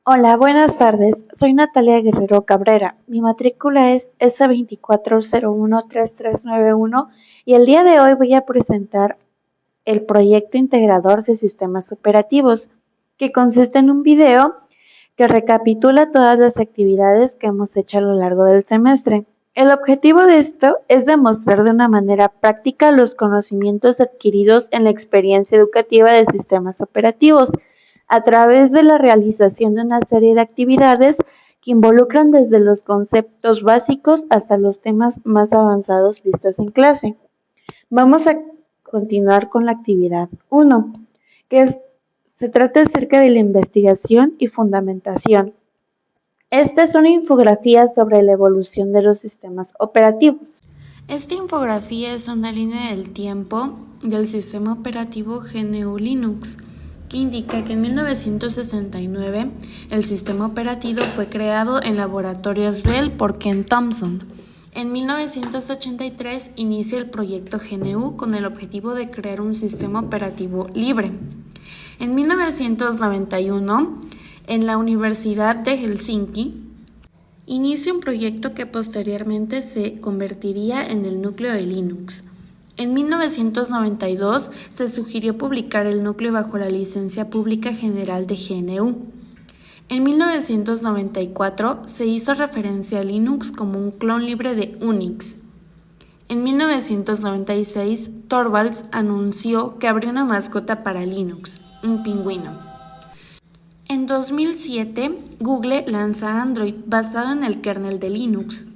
Hola, buenas tardes. Soy Natalia Guerrero Cabrera. Mi matrícula es S24013391 y el día de hoy voy a presentar el proyecto integrador de sistemas operativos, que consiste en un video que recapitula todas las actividades que hemos hecho a lo largo del semestre. El objetivo de esto es demostrar de una manera práctica los conocimientos adquiridos en la experiencia educativa de sistemas operativos a través de la realización de una serie de actividades que involucran desde los conceptos básicos hasta los temas más avanzados vistos en clase. Vamos a continuar con la actividad 1, se trata acerca de la investigación y fundamentación. Esta es una infografía sobre la evolución de los sistemas operativos. Esta infografía es una línea del tiempo del sistema operativo GNU Linux, que indica que en 1969 el sistema operativo fue creado en laboratorios Bell por Ken Thompson. En 1983 inicia el proyecto GNU con el objetivo de crear un sistema operativo libre. En 1991, en la Universidad de Helsinki, inicia un proyecto que posteriormente se convertiría en el núcleo de Linux. En 1992 se sugirió publicar el núcleo bajo la licencia pública general de GNU. En 1994 se hizo referencia a Linux como un clon libre de Unix. En 1996 Torvalds anunció que habría una mascota para Linux, un pingüino. En 2007, Google lanza Android basado en el kernel de Linux.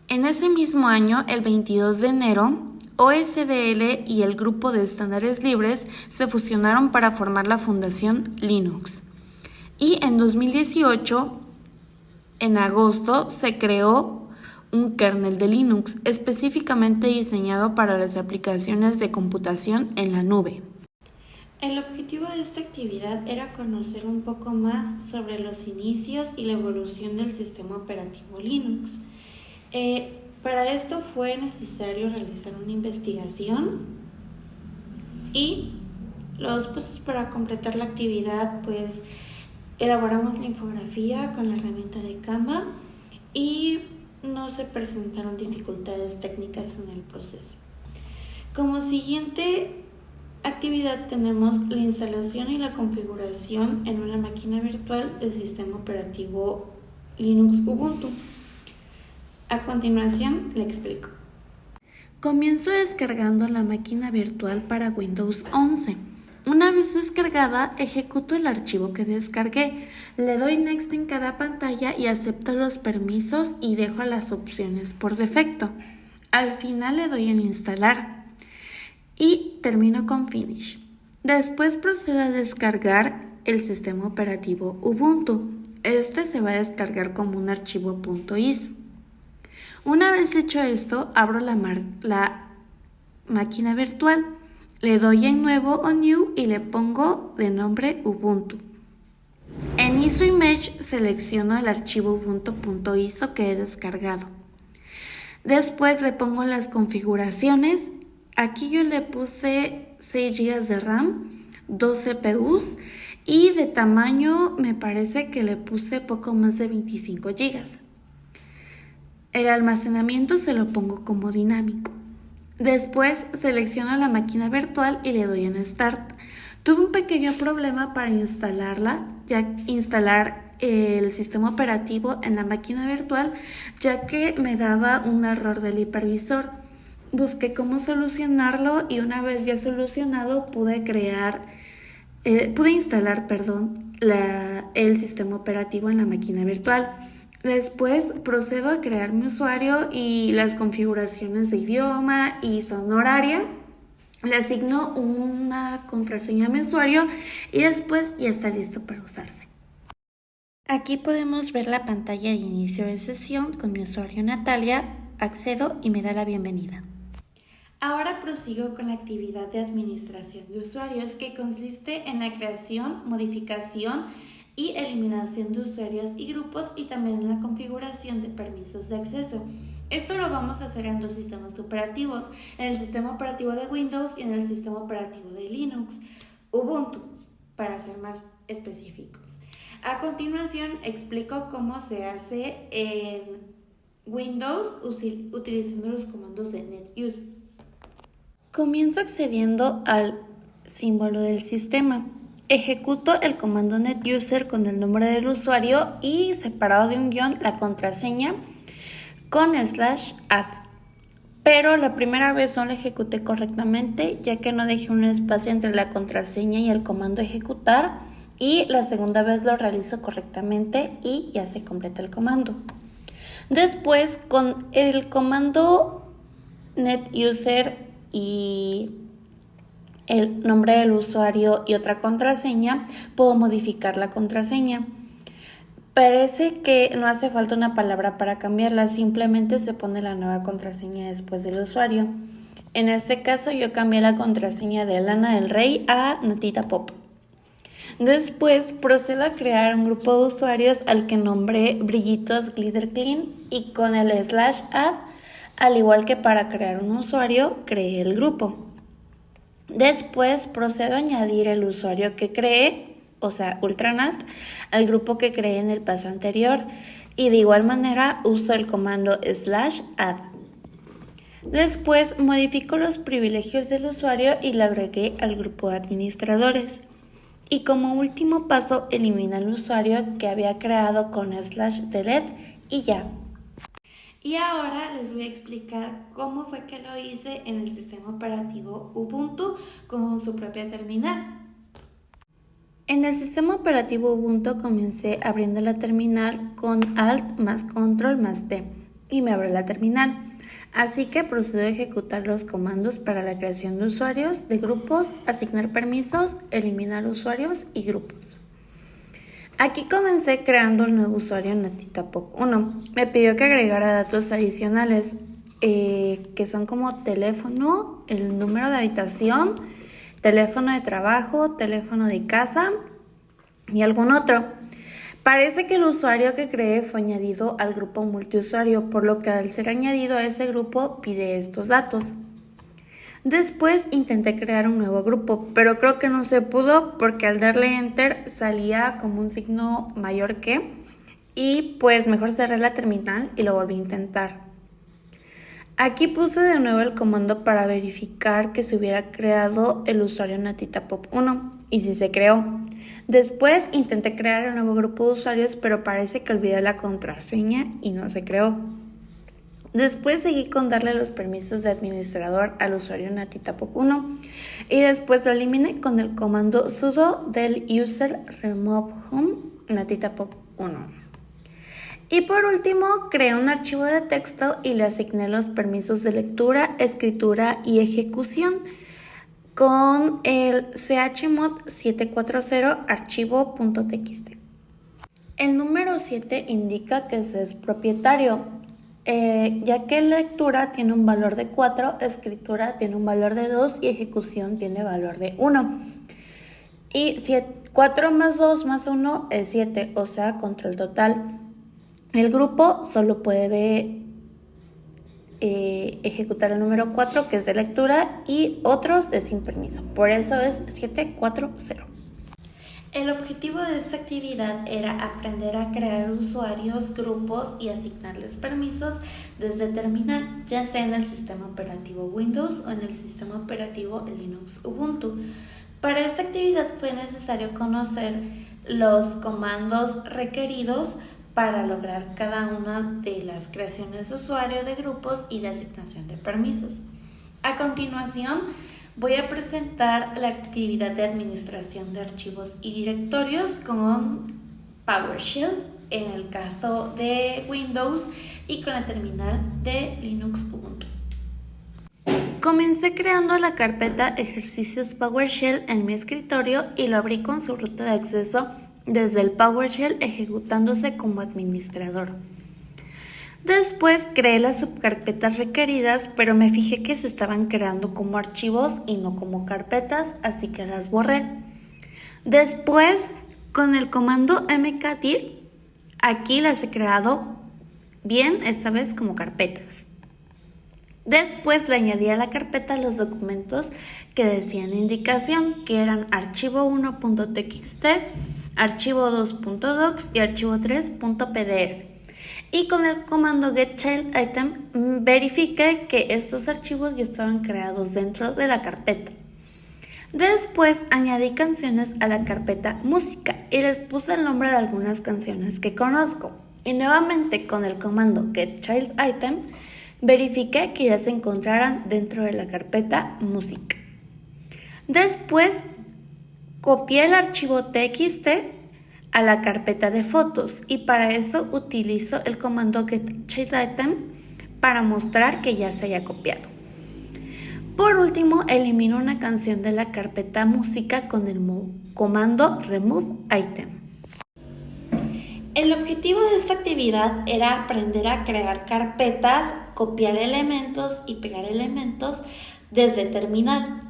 En ese mismo año, el 22 de enero, OSDL y el grupo de estándares libres se fusionaron para formar la Fundación Linux. Y en 2018, en agosto, se creó un kernel de Linux específicamente diseñado para las aplicaciones de computación en la nube. El objetivo de esta actividad era conocer un poco más sobre los inicios y la evolución del sistema operativo Linux. Para esto fue necesario realizar una investigación y los pasos para completar la actividad, pues elaboramos la infografía con la herramienta de Canva y no se presentaron dificultades técnicas en el proceso. Como siguiente actividad tenemos la instalación y la configuración en una máquina virtual del sistema operativo Linux Ubuntu. A continuación le explico. Comienzo descargando la máquina virtual para Windows 11. Una vez descargada, ejecuto el archivo que descargué, le doy Next en cada pantalla y acepto los permisos y dejo las opciones por defecto. Al final le doy en instalar y termino con Finish. Después procedo a descargar el sistema operativo Ubuntu. Este se va a descargar como un archivo .is. Una vez hecho esto, abro la máquina virtual, le doy en nuevo o new y le pongo de nombre Ubuntu. En ISO Image selecciono el archivo ubuntu.iso que he descargado. Después le pongo las configuraciones. Aquí yo le puse 6 GB de RAM, 2 CPUs y de tamaño me parece que le puse poco más de 25 GB. El almacenamiento se lo pongo como dinámico. Después selecciono la máquina virtual y le doy en Start. Tuve un pequeño problema para instalar el sistema operativo en la máquina virtual, ya que me daba un error del hipervisor. Busqué cómo solucionarlo y una vez ya solucionado pude instalar el sistema operativo en la máquina virtual. Después procedo a crear mi usuario y las configuraciones de idioma y zona horaria. Le asigno una contraseña a mi usuario y después ya está listo para usarse. Aquí podemos ver la pantalla de inicio de sesión con mi usuario Natalia. Accedo y me da la bienvenida. Ahora prosigo con la actividad de administración de usuarios, que consiste en la creación, modificación y eliminación de usuarios y grupos y también en la configuración de permisos de acceso. Esto lo vamos a hacer en 2 sistemas operativos, en el sistema operativo de Windows y en el sistema operativo de Linux, Ubuntu, para ser más específicos. A continuación explico cómo se hace en Windows utilizando los comandos de NetUse. Comienzo accediendo al símbolo del sistema. Ejecuto el comando NetUser con el nombre del usuario y separado de un guión la contraseña con /add. Pero la primera vez no lo ejecuté correctamente, ya que no dejé un espacio entre la contraseña y el comando ejecutar, y la segunda vez lo realizo correctamente y ya se completa el comando. Después, con el comando NetUser y el nombre del usuario y otra contraseña, puedo modificar la contraseña. Parece que no hace falta una palabra para cambiarla, simplemente se pone la nueva contraseña después del usuario. En este caso yo cambié la contraseña de Lana del Rey a Natita Pop. Después procedo a crear un grupo de usuarios al que nombré Brillitos Glitter Clean y con el /add, al igual que para crear un usuario, creé el grupo. Después procedo a añadir el usuario que creé, o sea, Ultranat, al grupo que creé en el paso anterior, y de igual manera uso el comando /add. Después modifico los privilegios del usuario y lo agregué al grupo de administradores. Y como último paso, elimina el usuario que había creado con /delete y ya. Y ahora les voy a explicar cómo fue que lo hice en el sistema operativo Ubuntu con su propia terminal. En el sistema operativo Ubuntu comencé abriendo la terminal con Alt más Control más T y me abre la terminal. Así que procedo a ejecutar los comandos para la creación de usuarios, de grupos, asignar permisos, eliminar usuarios y grupos. Aquí comencé creando el nuevo usuario Natita Pop 1. Me pidió que agregara datos adicionales, que son como teléfono, el número de habitación, teléfono de trabajo, teléfono de casa y algún otro. Parece que el usuario que creé fue añadido al grupo multiusuario, por lo que al ser añadido a ese grupo pide estos datos. Después intenté crear un nuevo grupo, pero creo que no se pudo porque al darle Enter salía como un signo mayor que, y pues mejor cerré la terminal y lo volví a intentar. Aquí puse de nuevo el comando para verificar que se hubiera creado el usuario Natita Pop 1 y sí se creó. Después intenté crear un nuevo grupo de usuarios, pero parece que olvidé la contraseña y no se creó. Después seguí con darle los permisos de administrador al usuario Natita Pop 1 y después lo eliminé con el comando sudo del user remove home Natita Pop 1. Y por último creé un archivo de texto y le asigné los permisos de lectura, escritura y ejecución con el chmod 740 archivo.txt. El número 7 indica que se es propietario. Ya que lectura tiene un valor de 4, escritura tiene un valor de 2 y ejecución tiene valor de 1. Y 4 más 2 más 1 es 7, o sea, control total. El grupo solo puede ejecutar el número 4, que es de lectura, y otros es sin permiso. Por eso es 740. El objetivo de esta actividad era aprender a crear usuarios, grupos y asignarles permisos desde terminal, ya sea en el sistema operativo Windows o en el sistema operativo Linux Ubuntu. Para esta actividad fue necesario conocer los comandos requeridos para lograr cada una de las creaciones de usuario, de grupos y de asignación de permisos. A continuación, voy a presentar la actividad de administración de archivos y directorios con PowerShell en el caso de Windows y con la terminal de Linux Ubuntu. Comencé creando la carpeta ejercicios PowerShell en mi escritorio y lo abrí con su ruta de acceso desde el PowerShell ejecutándose como administrador. Después creé las subcarpetas requeridas, pero me fijé que se estaban creando como archivos y no como carpetas, así que las borré. Después, con el comando mkdir, aquí las he creado bien, esta vez como carpetas. Después le añadí a la carpeta los documentos que decían indicación, que eran archivo1.txt, archivo 2.docs y archivo 3.pdf. Y con el comando getChildItem verifiqué que estos archivos ya estaban creados dentro de la carpeta. Después añadí canciones a la carpeta música y les puse el nombre de algunas canciones que conozco. Y nuevamente con el comando getChildItem verifiqué que ya se encontraran dentro de la carpeta música. Después copié el archivo txt a la carpeta de fotos y para eso utilizo el comando getChildItem para mostrar que ya se haya copiado. Por último, elimino una canción de la carpeta música con el comando removeItem. El objetivo de esta actividad era aprender a crear carpetas, copiar elementos y pegar elementos desde terminal.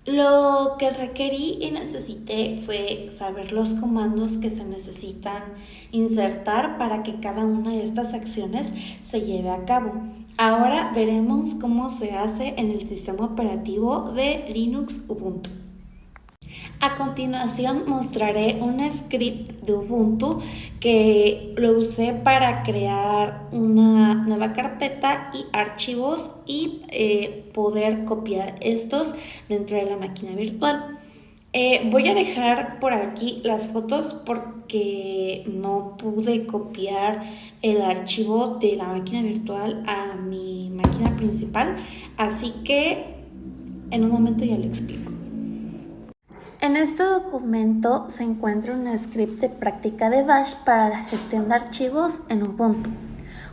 Lo que requerí y necesité fue saber los comandos que se necesitan insertar para que cada una de estas acciones se lleve a cabo. Ahora veremos cómo se hace en el sistema operativo de Linux Ubuntu. A continuación mostraré un script de Ubuntu que lo usé para crear una nueva carpeta y archivos y poder copiar estos dentro de la máquina virtual. Voy a dejar por aquí las fotos porque no pude copiar el archivo de la máquina virtual a mi máquina principal, así que en un momento ya lo explico. En este documento se encuentra un script de práctica de Bash para la gestión de archivos en Ubuntu,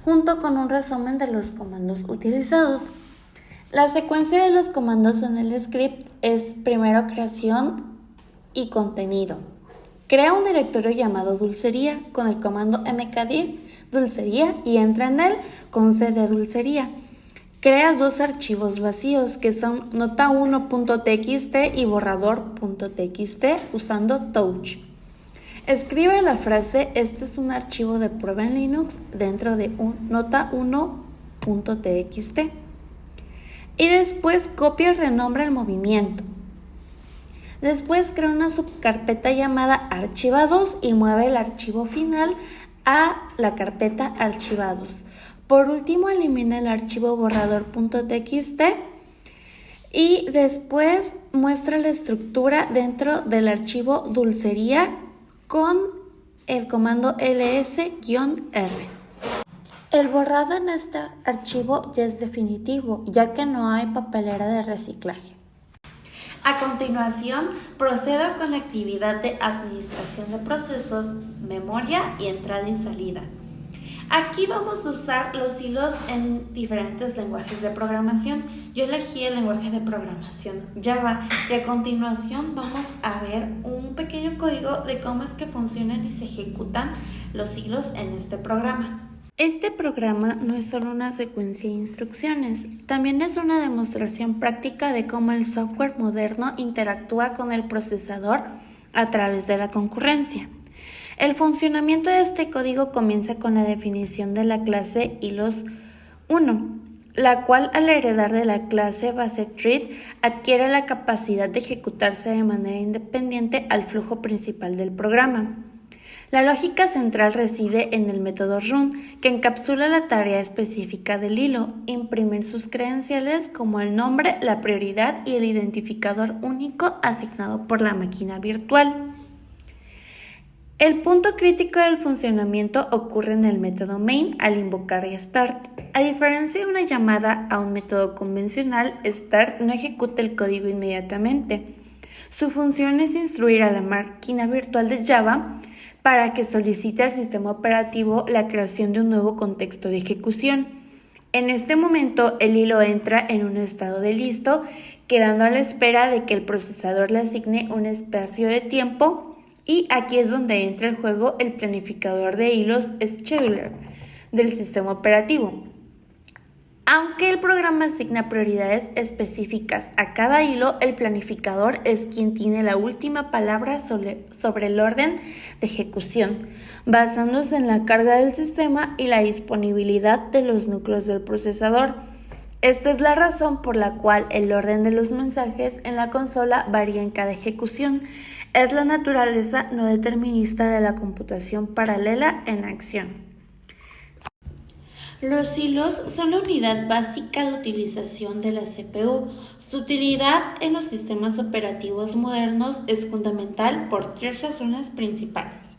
junto con un resumen de los comandos utilizados. La secuencia de los comandos en el script es primero creación y contenido. Crea un directorio llamado dulcería con el comando mkdir dulcería y entra en él con c de dulcería. Crea dos archivos vacíos que son nota1.txt y borrador.txt usando touch. Escribe la frase "Este es un archivo de prueba en Linux" dentro de nota1.txt. Y después copia y renombra el movimiento. Después crea una subcarpeta llamada archivados y mueve el archivo final a la carpeta archivados. Por último, elimina el archivo borrador.txt y después muestra la estructura dentro del archivo dulcería con el comando ls-r. El borrado en este archivo ya es definitivo, ya que no hay papelera de reciclaje. A continuación, procedo con la actividad de administración de procesos, memoria y entrada y salida. Aquí vamos a usar los hilos en diferentes lenguajes de programación. Yo elegí el lenguaje de programación Java y a continuación vamos a ver un pequeño código de cómo es que funcionan y se ejecutan los hilos en este programa. Este programa no es solo una secuencia de instrucciones, también es una demostración práctica de cómo el software moderno interactúa con el procesador a través de la concurrencia. El funcionamiento de este código comienza con la definición de la clase hilos1, la cual al heredar de la clase BaseThread adquiere la capacidad de ejecutarse de manera independiente al flujo principal del programa. La lógica central reside en el método run, que encapsula la tarea específica del hilo, imprimir sus credenciales como el nombre, la prioridad y el identificador único asignado por la máquina virtual. El punto crítico del funcionamiento ocurre en el método main al invocar start. A diferencia de una llamada a un método convencional, start no ejecuta el código inmediatamente. Su función es instruir a la máquina virtual de Java para que solicite al sistema operativo la creación de un nuevo contexto de ejecución. En este momento, el hilo entra en un estado de listo, quedando a la espera de que el procesador le asigne un espacio de tiempo. Y aquí es donde entra en juego el planificador de hilos Scheduler del sistema operativo. Aunque el programa asigna prioridades específicas a cada hilo, el planificador es quien tiene la última palabra sobre el orden de ejecución, basándose en la carga del sistema y la disponibilidad de los núcleos del procesador. Esta es la razón por la cual el orden de los mensajes en la consola varía en cada ejecución. Es la naturaleza no determinista de la computación paralela en acción. Los hilos son la unidad básica de utilización de la CPU. Su utilidad en los sistemas operativos modernos es fundamental por 3 razones principales.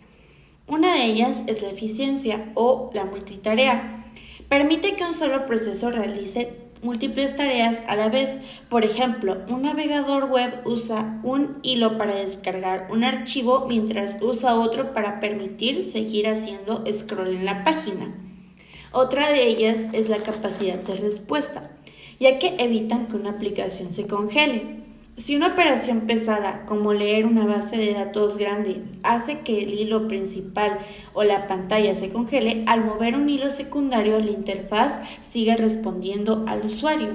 Una de ellas es la eficiencia o la multitarea. Permite que un solo proceso realice múltiples tareas a la vez. Por ejemplo, un navegador web usa un hilo para descargar un archivo mientras usa otro para permitir seguir haciendo scroll en la página. Otra de ellas es la capacidad de respuesta, ya que evitan que una aplicación se congele. Si una operación pesada, como leer una base de datos grande, hace que el hilo principal o la pantalla se congele, al mover un hilo secundario, la interfaz sigue respondiendo al usuario.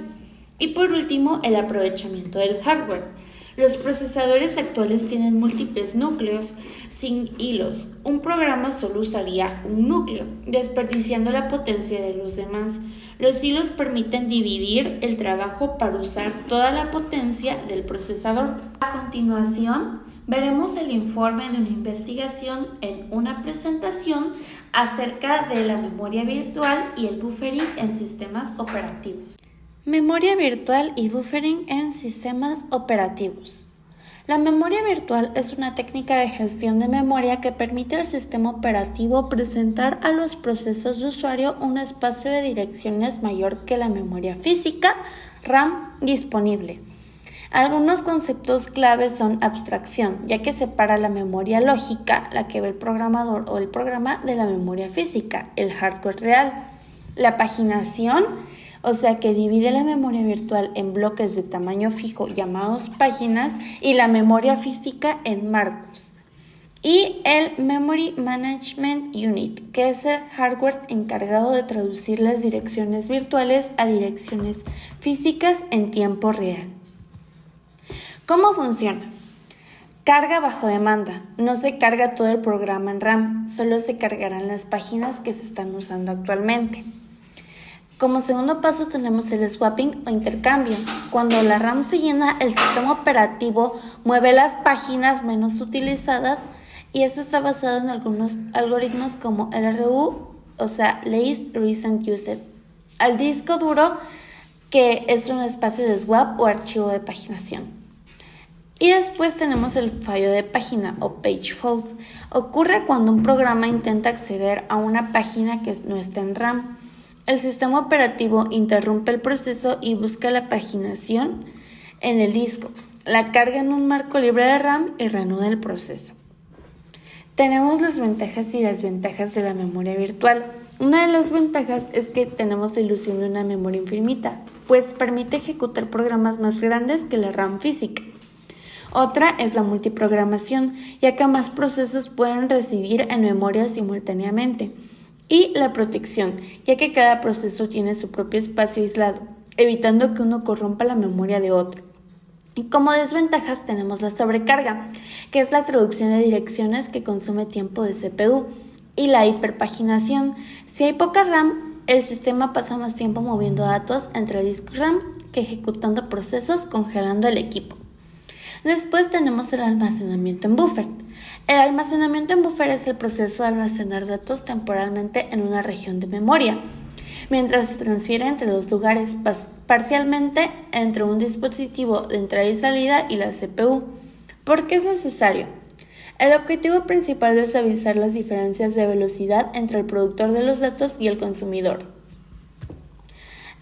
Y por último, el aprovechamiento del hardware. Los procesadores actuales tienen múltiples núcleos sin hilos. Un programa solo usaría un núcleo, desperdiciando la potencia de los demás. Los hilos permiten dividir el trabajo para usar toda la potencia del procesador. A continuación, veremos el informe de una investigación en una presentación acerca de la memoria virtual y el buffering en sistemas operativos. Memoria virtual y buffering en sistemas operativos. La memoria virtual es una técnica de gestión de memoria que permite al sistema operativo presentar a los procesos de usuario un espacio de direcciones mayor que la memoria física RAM disponible. Algunos conceptos claves son abstracción, ya que separa la memoria lógica, la que ve el programador o el programa, de la memoria física, el hardware real. La paginación, o sea que divide la memoria virtual en bloques de tamaño fijo llamados páginas y la memoria física en marcos. Y el Memory Management Unit, que es el hardware encargado de traducir las direcciones virtuales a direcciones físicas en tiempo real. ¿Cómo funciona? Carga bajo demanda. No se carga todo el programa en RAM, solo se cargarán las páginas que se están usando actualmente. Como segundo paso tenemos el swapping o intercambio. Cuando la RAM se llena, el sistema operativo mueve las páginas menos utilizadas y eso está basado en algunos algoritmos como LRU, o sea, Least Recent Usage, al disco duro, que es un espacio de swap o archivo de paginación. Y después tenemos el fallo de página o page fault. Ocurre cuando un programa intenta acceder a una página que no está en RAM. El sistema operativo interrumpe el proceso y busca la paginación en el disco, la carga en un marco libre de RAM y reanuda el proceso. Tenemos las ventajas y desventajas de la memoria virtual. Una de las ventajas es que tenemos la ilusión de una memoria infinita, pues permite ejecutar programas más grandes que la RAM física. Otra es la multiprogramación, ya que más procesos pueden residir en memoria simultáneamente. Y la protección, ya que cada proceso tiene su propio espacio aislado, evitando que uno corrompa la memoria de otro. Y como desventajas tenemos la sobrecarga, que es la traducción de direcciones que consume tiempo de CPU, y la hiperpaginación. Si hay poca RAM, el sistema pasa más tiempo moviendo datos entre disco y RAM que ejecutando procesos, congelando el equipo. Después tenemos el almacenamiento en buffer. El almacenamiento en buffer es el proceso de almacenar datos temporalmente en una región de memoria, mientras se transfiere entre dos lugares, parcialmente entre un dispositivo de entrada y salida y la CPU. ¿Por qué es necesario? El objetivo principal es avisar las diferencias de velocidad entre el productor de los datos y el consumidor.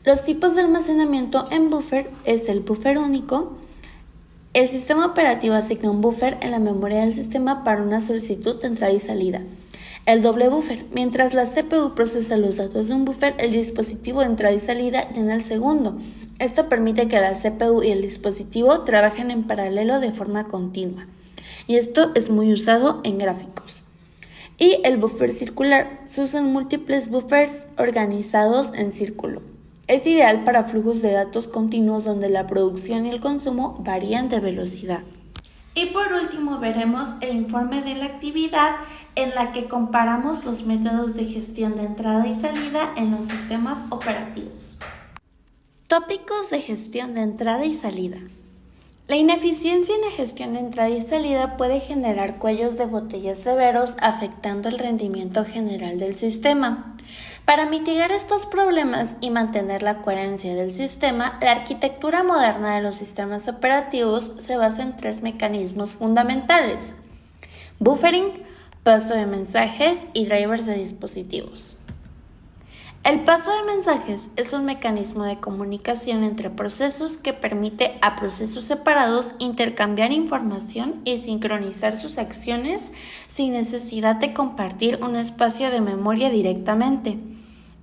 Los tipos de almacenamiento en buffer es el buffer único. El sistema operativo asigna un buffer en la memoria del sistema para una solicitud de entrada y salida. El doble buffer. Mientras la CPU procesa los datos de un buffer, el dispositivo de entrada y salida llena el segundo. Esto permite que la CPU y el dispositivo trabajen en paralelo de forma continua. Y esto es muy usado en gráficos. Y el buffer circular. Se usan múltiples buffers organizados en círculo. Es ideal para flujos de datos continuos donde la producción y el consumo varían de velocidad. Y por último veremos el informe de la actividad en la que comparamos los métodos de gestión de entrada y salida en los sistemas operativos. Tópicos de gestión de entrada y salida. La ineficiencia en la gestión de entrada y salida puede generar cuellos de botella severos, afectando el rendimiento general del sistema. Para mitigar estos problemas y mantener la coherencia del sistema, la arquitectura moderna de los sistemas operativos se basa en 3 mecanismos fundamentales: buffering, paso de mensajes y drivers de dispositivos. El paso de mensajes es un mecanismo de comunicación entre procesos que permite a procesos separados intercambiar información y sincronizar sus acciones sin necesidad de compartir un espacio de memoria directamente.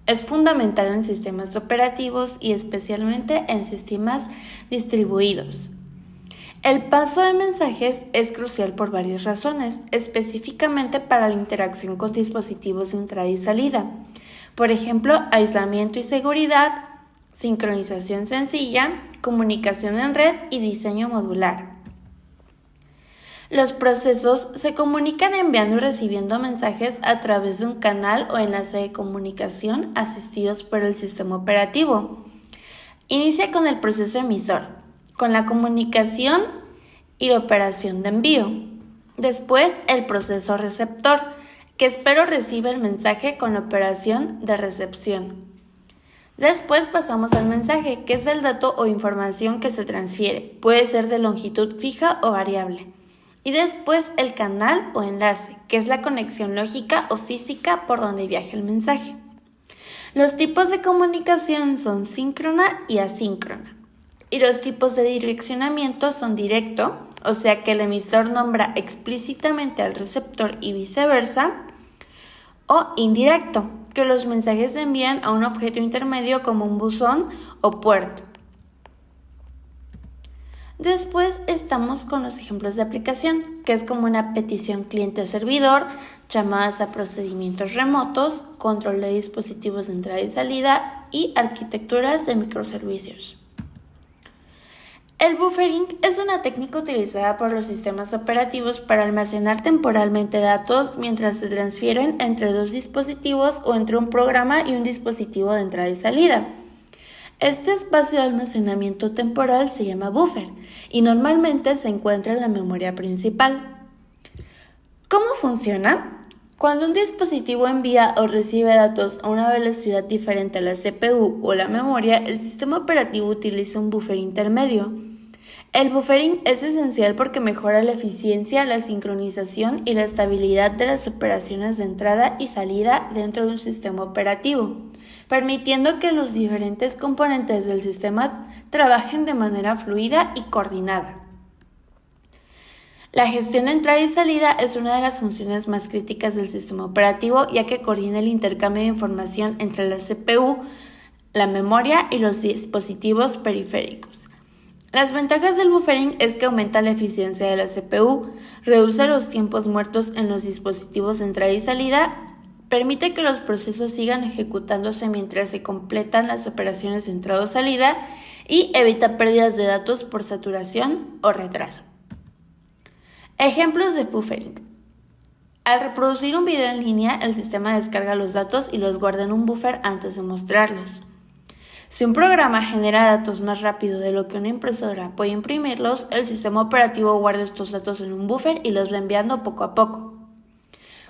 Es fundamental en sistemas operativos y especialmente en sistemas distribuidos. El paso de mensajes es crucial por varias razones, específicamente para la interacción con dispositivos de entrada y salida. Por ejemplo, aislamiento y seguridad, sincronización sencilla, comunicación en red y diseño modular. Los procesos se comunican enviando y recibiendo mensajes a través de un canal o enlace de comunicación asistidos por el sistema operativo. Inicia con el proceso emisor, con la comunicación y la operación de envío. Después, el proceso receptor, que espero reciba el mensaje con la operación de recepción. Después pasamos al mensaje, que es el dato o información que se transfiere, puede ser de longitud fija o variable. Y después el canal o enlace, que es la conexión lógica o física por donde viaja el mensaje. Los tipos de comunicación son síncrona y asíncrona. Y los tipos de direccionamiento son directo, o sea que el emisor nombra explícitamente al receptor y viceversa, o indirecto, que los mensajes se envían a un objeto intermedio como un buzón o puerto. Después estamos con los ejemplos de aplicación, que es como una petición cliente-servidor, llamadas a procedimientos remotos, control de dispositivos de entrada y salida y arquitecturas de microservicios. El buffering es una técnica utilizada por los sistemas operativos para almacenar temporalmente datos mientras se transfieren entre 2 dispositivos o entre un programa y un dispositivo de entrada y salida. Este espacio de almacenamiento temporal se llama buffer y normalmente se encuentra en la memoria principal. ¿Cómo funciona? Cuando un dispositivo envía o recibe datos a una velocidad diferente a la CPU o la memoria, el sistema operativo utiliza un buffer intermedio. El buffering es esencial porque mejora la eficiencia, la sincronización y la estabilidad de las operaciones de entrada y salida dentro de un sistema operativo, permitiendo que los diferentes componentes del sistema trabajen de manera fluida y coordinada. La gestión de entrada y salida es una de las funciones más críticas del sistema operativo, ya que coordina el intercambio de información entre la CPU, la memoria y los dispositivos periféricos. Las ventajas del buffering es que aumenta la eficiencia de la CPU, reduce los tiempos muertos en los dispositivos de entrada y salida, permite que los procesos sigan ejecutándose mientras se completan las operaciones de entrada o salida y evita pérdidas de datos por saturación o retraso. Ejemplos de buffering. Al reproducir un video en línea, el sistema descarga los datos y los guarda en un buffer antes de mostrarlos. Si un programa genera datos más rápido de lo que una impresora puede imprimirlos, el sistema operativo guarda estos datos en un buffer y los va enviando poco a poco.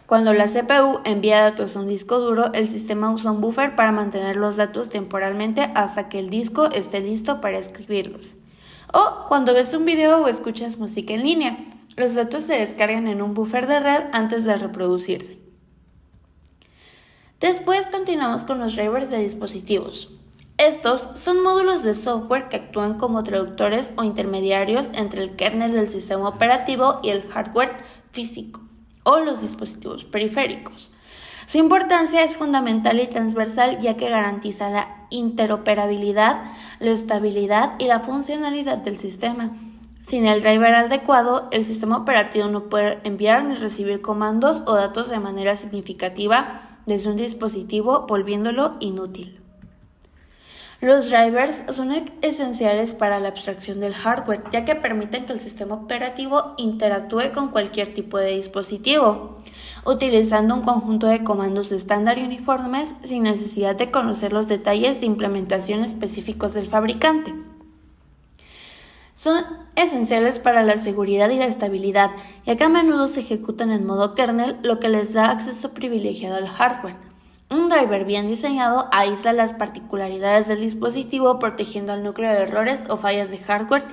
Cuando la CPU envía datos a un disco duro, el sistema usa un buffer para mantener los datos temporalmente hasta que el disco esté listo para escribirlos. O cuando ves un video o escuchas música en línea, los datos se descargan en un buffer de red antes de reproducirse. Después continuamos con los drivers de dispositivos. Estos son módulos de software que actúan como traductores o intermediarios entre el kernel del sistema operativo y el hardware físico o los dispositivos periféricos. Su importancia es fundamental y transversal, ya que garantiza la interoperabilidad, la estabilidad y la funcionalidad del sistema. Sin el driver adecuado, el sistema operativo no puede enviar ni recibir comandos o datos de manera significativa desde un dispositivo, volviéndolo inútil. Los drivers son esenciales para la abstracción del hardware, ya que permiten que el sistema operativo interactúe con cualquier tipo de dispositivo, utilizando un conjunto de comandos estándar y uniformes sin necesidad de conocer los detalles de implementación específicos del fabricante. Son esenciales para la seguridad y la estabilidad, ya que a menudo se ejecutan en modo kernel, lo que les da acceso privilegiado al hardware. Un driver bien diseñado aísla las particularidades del dispositivo, protegiendo al núcleo de errores o fallas de hardware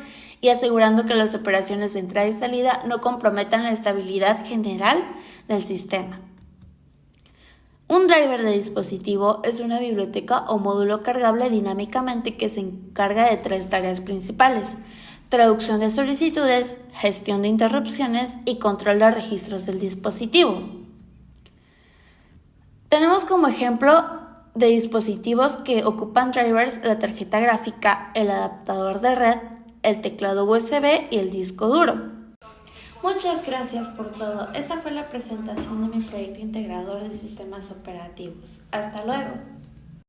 y asegurando que las operaciones de entrada y salida no comprometan la estabilidad general del sistema. Un driver de dispositivo es una biblioteca o módulo cargable dinámicamente que se encarga de 3 tareas principales: traducción de solicitudes, gestión de interrupciones y control de registros del dispositivo. Tenemos como ejemplo de dispositivos que ocupan drivers la tarjeta gráfica, el adaptador de red, el teclado USB y el disco duro. Muchas gracias por todo. Esa fue la presentación de mi proyecto integrador de sistemas operativos. Hasta luego.